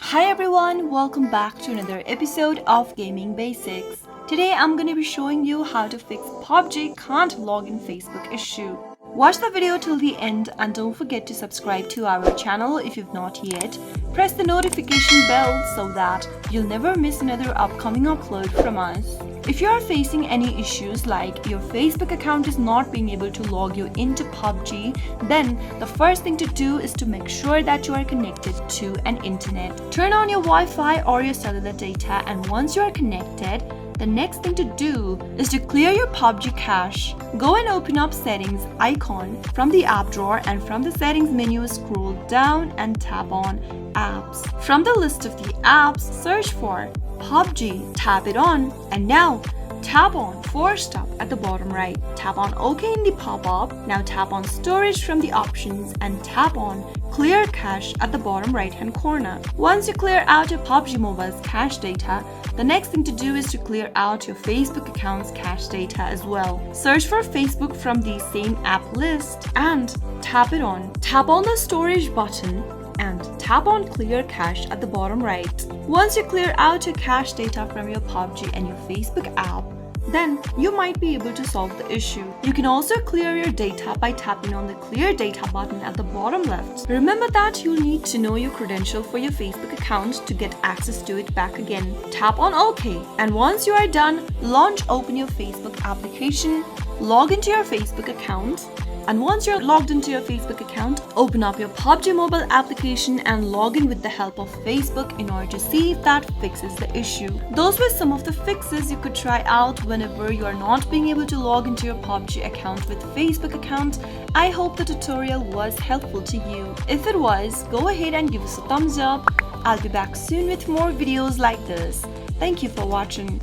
Hi everyone, welcome back to another episode of Gaming Basics. Today I'm going to be showing you how to fix PUBG can't login Facebook issue. Watch the video till the end and don't forget to subscribe to our channel if you've not yet. Press the notification bell so that you'll never miss another upcoming upload from us. If you are facing any issues like your Facebook account is not being able to log you into PUBG, then the first thing to do is to make sure that you are connected to an internet. Turn on your Wi-Fi or your cellular data, and once you are connected, the next thing to do is to clear your PUBG cache. Go and open up settings icon from the app drawer, and from the settings menu scroll down and tap on apps. From the list of the apps, search for PUBG, tap it on, and now tap on Force Stop at the bottom right. Tap on OK in the pop-up. Now tap on Storage from the options and tap on Clear Cache at the bottom right hand corner. Once you clear out your PUBG Mobile's cache data, the next thing to do is to clear out your Facebook account's cache data as well. Search for Facebook from the same app list and tap it on. Tap on the Storage button and tap on Clear Cache at the bottom right. Once you clear out your cache data from your PUBG and your Facebook app, then you might be able to solve the issue. You can also clear your data by tapping on the Clear Data button at the bottom left. Remember that you'll need to know your credential for your Facebook account to get access to it back again. Tap on OK, and once you are done, open your Facebook application, log into your Facebook account, and once you're logged into your Facebook account, open up your PUBG Mobile application and log in with the help of Facebook in order to see if that fixes the issue. Those were some of the fixes you could try out whenever you are not being able to log into your PUBG account with Facebook account. I hope the tutorial was helpful to you. If it was, go ahead and give us a thumbs up. I'll be back soon with more videos like this. Thank you for watching.